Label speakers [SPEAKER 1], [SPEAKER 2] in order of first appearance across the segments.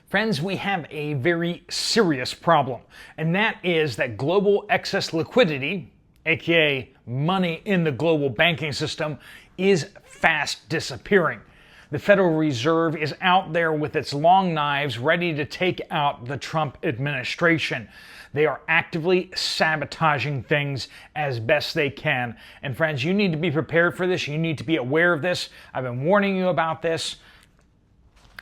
[SPEAKER 1] Friends, we have a very serious problem, and that is that global excess liquidity, aka money in the global banking system, is fast disappearing. The Federal Reserve is out there with its long knives ready to take out the Trump administration. They are actively sabotaging things as best they can. And friends, you need to be prepared for this. You need to be aware of this. I've been warning you about this.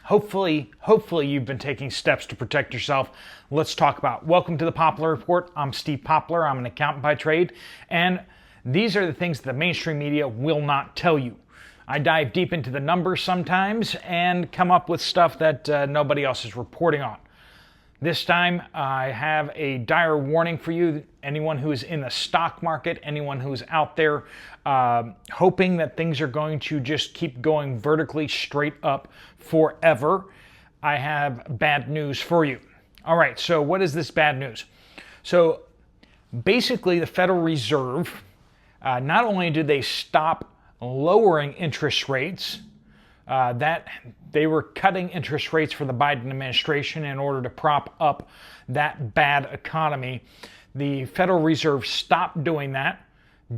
[SPEAKER 1] Hopefully you've been taking steps to protect yourself. Let's talk about it. Welcome to the Poplar Report. I'm Steve Poplar. I'm an accountant by trade. And these are the things that the mainstream media will not tell you. I dive deep into the numbers sometimes and come up with stuff that nobody else is reporting on. This time, I have a dire warning for you. Anyone who is in the stock market, anyone who's out there hoping that things are going to just keep going vertically straight up forever, I have bad news for you. All right, so what is this bad news? So basically, the Federal Reserve, not only did they stop lowering interest rates, that they were cutting interest rates for the Biden administration in order to prop up that bad economy. The Federal Reserve stopped doing that,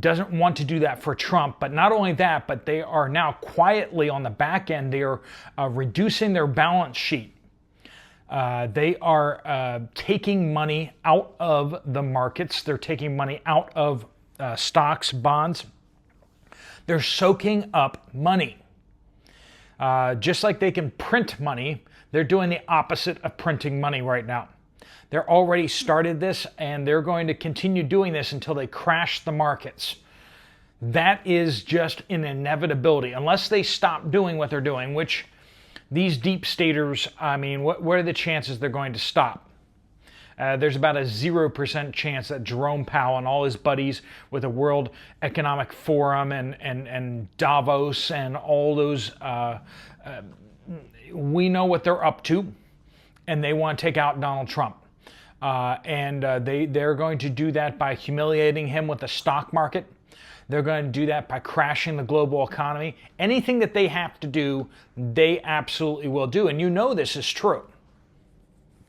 [SPEAKER 1] doesn't want to do that for Trump, but not only that, but they are now quietly on the back end, they are reducing their balance sheet. They are taking money out of the markets. They're taking money out of stocks, bonds. They're soaking up money. Just like they can print money, they're doing the opposite of printing money right now. They're already started this, and they're going to continue doing this until they crash the markets. That is just an inevitability, unless they stop doing what they're doing, which these deep staters, I mean, what are the chances they're going to stop? There's about a 0% chance that Jerome Powell and all his buddies with the World Economic Forum and Davos and all those, we know what they're up to, and they want to take out Donald Trump. They're going to do that by humiliating him with the stock market. They're going to do that by crashing the global economy. Anything that they have to do, they absolutely will do. And you know this is true.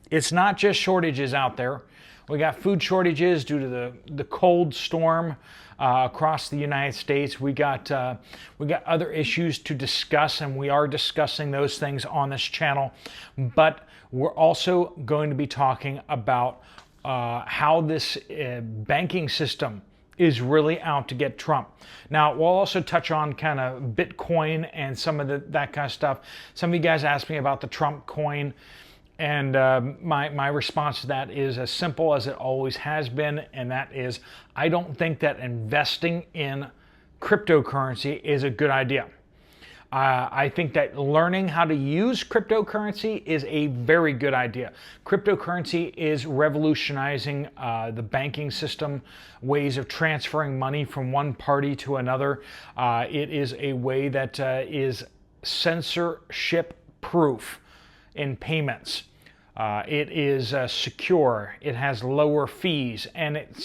[SPEAKER 1] It's not just shortages out there. We got food shortages due to the cold storm across the United States. We got other issues to discuss, and we are discussing those things on this channel. But we're also going to be talking about how this banking system is really out to get Trump. Now, we'll also touch on kind of Bitcoin and some of that kind of stuff. Some of you guys asked me about the Trump coin. And my response to that is as simple as it always has been, and that is I don't think that investing in cryptocurrency is a good idea. I think that learning how to use cryptocurrency is a very good idea. Cryptocurrency is revolutionizing the banking system, ways of transferring money from one party to another. It is a way that is censorship proof in payments. It is secure, it has lower fees, and it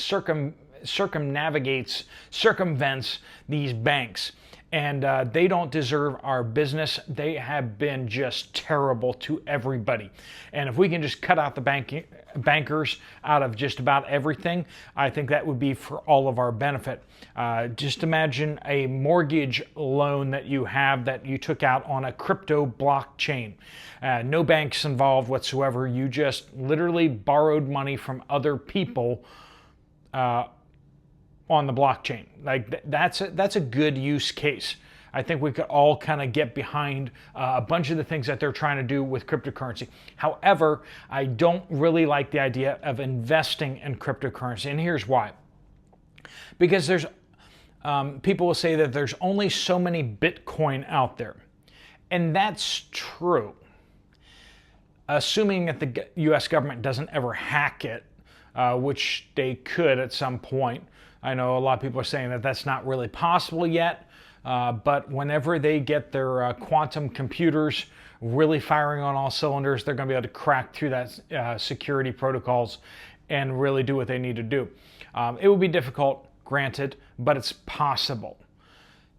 [SPEAKER 1] circumvents these banks. And they don't deserve our business. They have been just terrible to everybody. And if we can just cut out the bankers out of just about everything, I think that would be for all of our benefit. Just imagine a mortgage loan that you took out on a crypto blockchain. No banks involved whatsoever. You just literally borrowed money from other people on the blockchain. Like that's a good use case. I think we could all kind of get behind a bunch of the things that they're trying to do with cryptocurrency. However, I don't really like the idea of investing in cryptocurrency, and here's why. Because there's people will say that there's only so many Bitcoin out there, and that's true. Assuming that the U.S. government doesn't ever hack it, which they could at some point. I know a lot of people are saying that that's not really possible yet, but whenever they get their quantum computers really firing on all cylinders, they're going to be able to crack through that security protocols and really do what they need to do. It will be difficult, granted, but it's possible.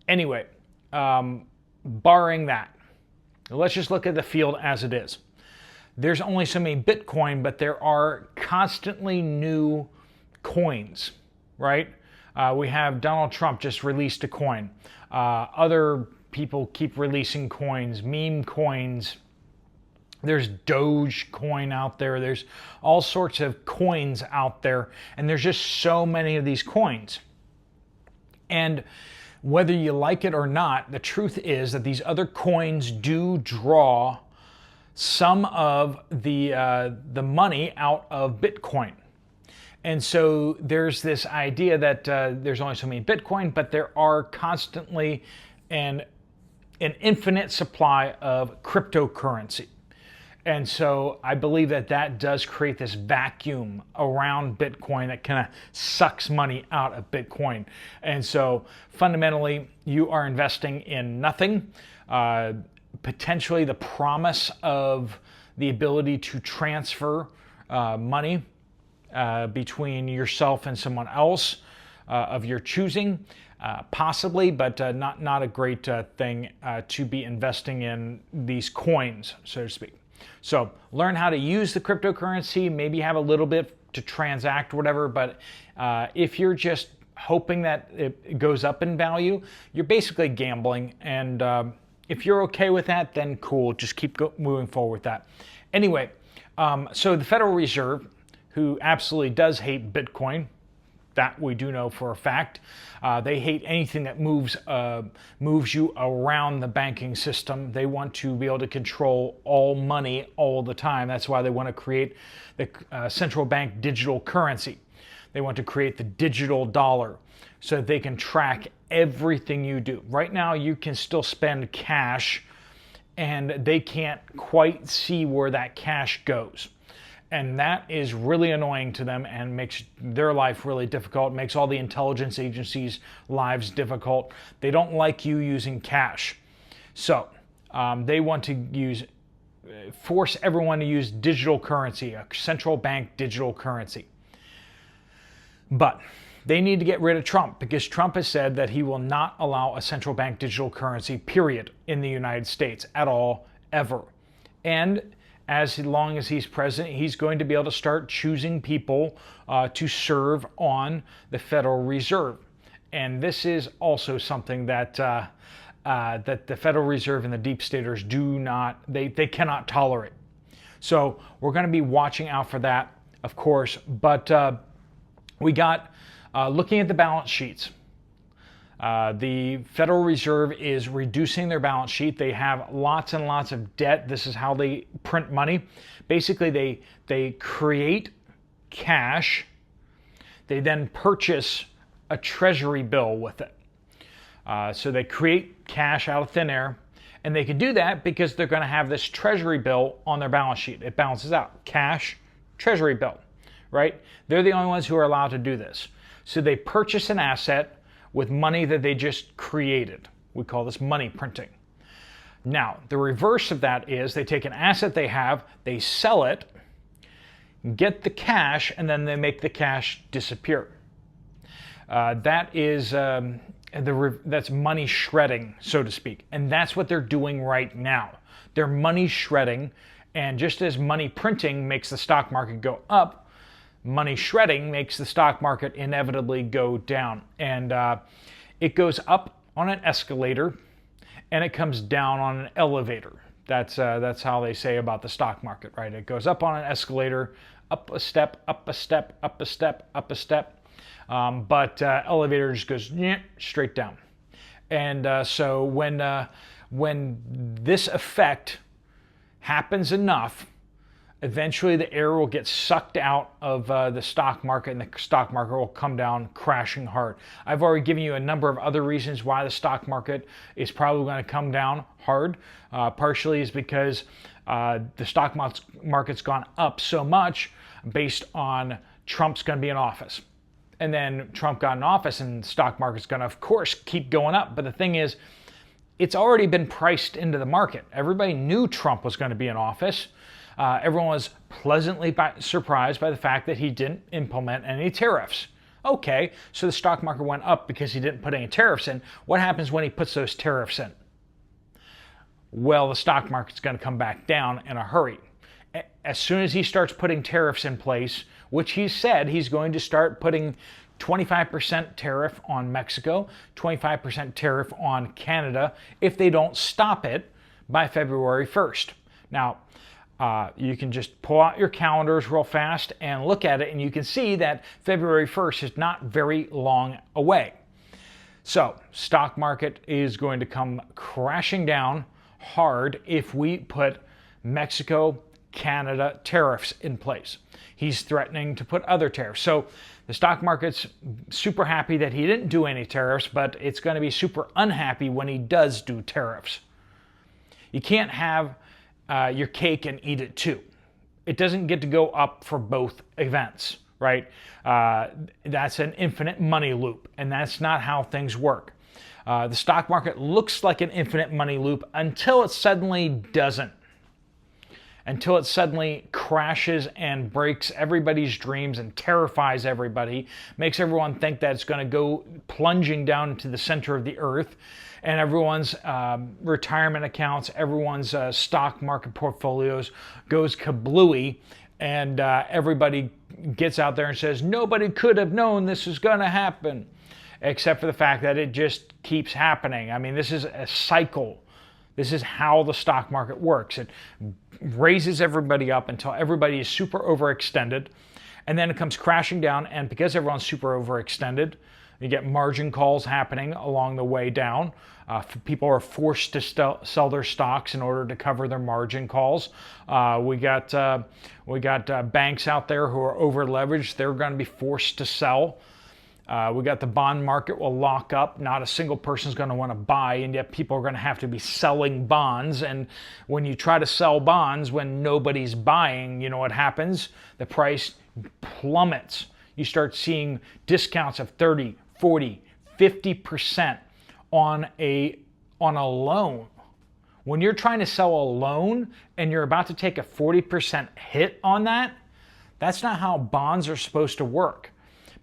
[SPEAKER 1] Anyway, barring that, let's just look at the field as it is. there's only so many Bitcoin, but there are constantly new coins, right? We have Donald Trump just released a coin. Other people keep releasing coins, meme coins. There's Dogecoin out there. There's all sorts of coins out there. And there's just so many of these coins. And whether you like it or not, the truth is that these other coins do draw some of the money out of Bitcoin. And so there's this idea that there's only so many Bitcoin, but there are constantly an infinite supply of cryptocurrency. And so I believe that that does create this vacuum around Bitcoin that kind of sucks money out of Bitcoin. And so fundamentally, you are investing in nothing, potentially the promise of the ability to transfer money between yourself and someone else of your choosing, possibly, but not a great thing to be investing in these coins, so to speak. So learn how to use the cryptocurrency, maybe have a little bit to transact, whatever, but if you're just hoping that it goes up in value, you're basically gambling. And if you're okay with that, then cool, just keep moving forward with that. Anyway, so the Federal Reserve, who absolutely does hate Bitcoin, that we do know for a fact. They hate anything that moves you around the banking system. They want to be able to control all money all the time. That's why they want to create the central bank digital currency. They want to create the digital dollar so that they can track everything you do. Right now, you can still spend cash, and they can't quite see where that cash goes. And that is really annoying to them and makes their life really difficult, makes all the intelligence agencies' lives difficult. They don't like you using cash. So they want to force everyone to use digital currency, a central bank digital currency. But they need to get rid of Trump, because Trump has said that he will not allow a central bank digital currency, period, in the United States at all, ever. And as long as he's president, he's going to be able to start choosing people to serve on the Federal Reserve. And this is also something that that the Federal Reserve and the deep staters they cannot tolerate. So we're going to be watching out for that, of course. But we got looking at the balance sheets. The Federal Reserve is reducing their balance sheet. They have lots and lots of debt. This is how they print money. Basically, they create cash. They then purchase a treasury bill with it. So they create cash out of thin air. And they can do that because they're going to have this treasury bill on their balance sheet. It balances out. Cash, treasury bill, right? They're the only ones who are allowed to do this. So they purchase an asset with money that they just created. We call this money printing. Now, the reverse of that is they take an asset they have, they sell it, get the cash, and then they make the cash disappear. That's money shredding, so to speak. And that's what they're doing right now. They're money shredding, and just as money printing makes the stock market go up, money shredding makes the stock market inevitably go down. And it goes up on an escalator and it comes down on an elevator. That's how they say about the stock market, right? It goes up on an escalator, up a step, up a step, up a step, up a step. But elevator just goes straight down. And so when this effect happens enough, eventually the air will get sucked out of the stock market, and the stock market will come down crashing hard. I've already given you a number of other reasons why the stock market is probably going to come down hard. Partially is because the stock market's gone up so much based on Trump's going to be in office. And then Trump got in office and the stock market's going to, of course, keep going up. But the thing is, it's already been priced into the market. Everybody knew Trump was going to be in office. Everyone was pleasantly surprised by the fact that he didn't implement any tariffs. Okay, so the stock market went up because he didn't put any tariffs in. What happens when he puts those tariffs in? Well, the stock market's going to come back down in a hurry. as soon as he starts putting tariffs in place, which he said he's going to start putting 25% tariff on Mexico, 25% tariff on Canada if they don't stop it by February 1st. Now, you can just pull out your calendars real fast and look at it, and you can see that February 1st is not very long away. So, stock market is going to come crashing down hard if we put Mexico, Canada tariffs in place. He's threatening to put other tariffs. So the stock market's super happy that he didn't do any tariffs, but it's going to be super unhappy when he does do tariffs. You can't have your cake and eat it too. It doesn't get to go up for both events, right? That's an infinite money loop, and that's not how things work. The stock market looks like an infinite money loop until it suddenly doesn't. Until it suddenly crashes and breaks everybody's dreams and terrifies everybody, makes everyone think that it's going to go plunging down into the center of the earth, and everyone's retirement accounts, everyone's stock market portfolios goes kablooey, and everybody gets out there and says, nobody could have known this was going to happen, except for the fact that it just keeps happening. I mean, this is a cycle. This is how the stock market works. It raises everybody up until everybody is super overextended, and then it comes crashing down, and because everyone's super overextended, you get margin calls happening along the way down. People are forced to sell their stocks in order to cover their margin calls. We got banks out there who are over leveraged. They're going to be forced to sell. We got the bond market will lock up. Not a single person's going to want to buy, and yet people are going to have to be selling bonds. And when you try to sell bonds when nobody's buying, you know what happens? The price plummets. You start seeing discounts of 30, 40, 50% on a loan. When you're trying to sell a loan and you're about to take a 40% hit on that, that's not how bonds are supposed to work.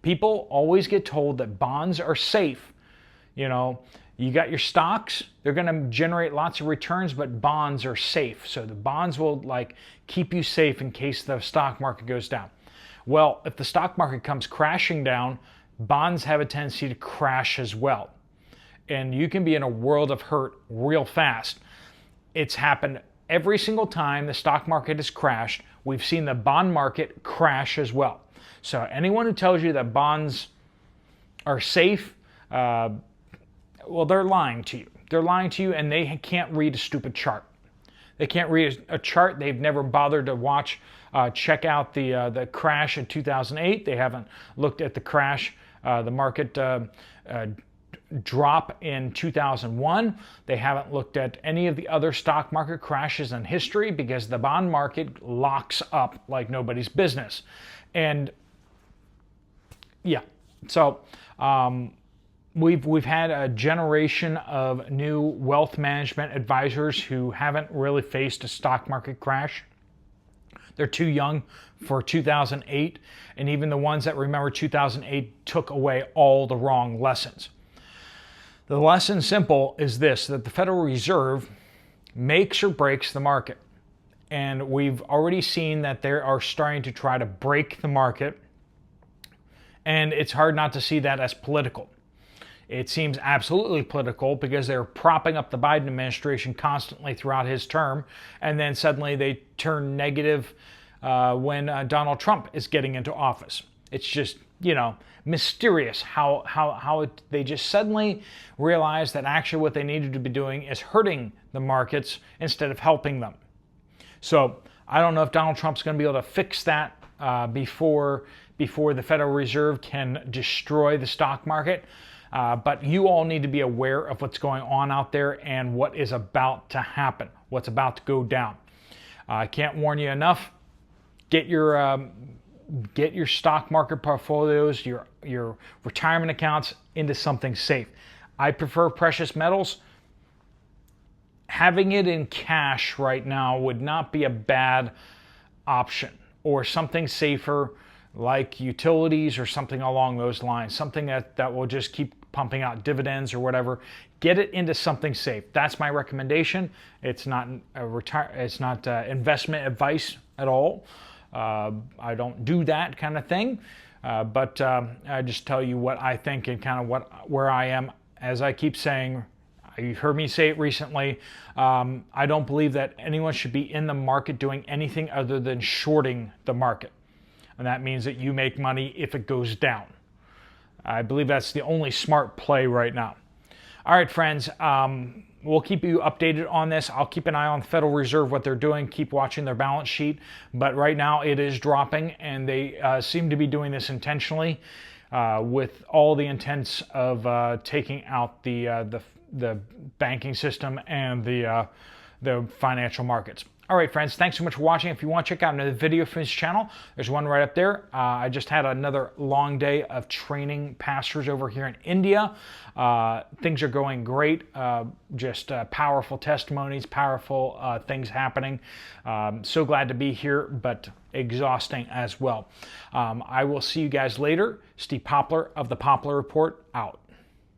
[SPEAKER 1] People always get told that bonds are safe. You know, you got your stocks, they're going to generate lots of returns, but bonds are safe. So the bonds will keep you safe in case the stock market goes down. Well, if the stock market comes crashing down, bonds have a tendency to crash as well. And you can be in a world of hurt real fast. It's happened every single time the stock market has crashed. We've seen the bond market crash as well. So anyone who tells you that bonds are safe, well, they're lying to you. They're lying to you, and they can't read a stupid chart. They can't read a chart. They've never bothered to check out the crash in 2008. They haven't looked at the crash, the market drop in 2001. They haven't looked at any of the other stock market crashes in history because the bond market locks up like nobody's business. And yeah, so we've had a generation of new wealth management advisors who haven't really faced a stock market crash. They're too young for 2008, and even the ones that remember 2008 took away all the wrong lessons. The lesson simple is this, that the Federal Reserve makes or breaks the market. And we've already seen that they are starting to try to break the market. And it's hard not to see that as political. It seems absolutely political because they're propping up the Biden administration constantly throughout his term. And then suddenly they turn negative when Donald Trump is getting into office. It's just, mysterious how they just suddenly realize that actually what they needed to be doing is hurting the markets instead of helping them. So I don't know if Donald Trump's going to be able to fix that before the Federal Reserve can destroy the stock market. But you all need to be aware of what's going on out there and what is about to happen, what's about to go down. I can't warn you enough. Get your stock market portfolios, your retirement accounts into something safe. I prefer precious metals. Having it in cash right now would not be a bad option, or something safer like utilities or something along those lines, something that will just keep pumping out dividends or whatever. Get it into something safe. That's my recommendation. It's not investment advice at all. I don't do that kind of thing. But I just tell you what I think and kind of where I am. As I keep saying, you've heard me say it recently, I don't believe that anyone should be in the market doing anything other than shorting the market. And that means that you make money if it goes down. I believe that's the only smart play right now. All right, friends, we'll keep you updated on this. I'll keep an eye on the Federal Reserve, what they're doing, keep watching their balance sheet. But right now it is dropping, and they seem to be doing this intentionally with all the intents of taking out the banking system and the financial markets. All right, friends, thanks so much for watching. If you want to check out another video from this channel, there's one right up there. I just had another long day of training pastors over here in India. Things are going great. Just powerful testimonies, powerful things happening. So glad to be here, but exhausting as well. I will see you guys later. Steve Poplar of the Poplar Report, out.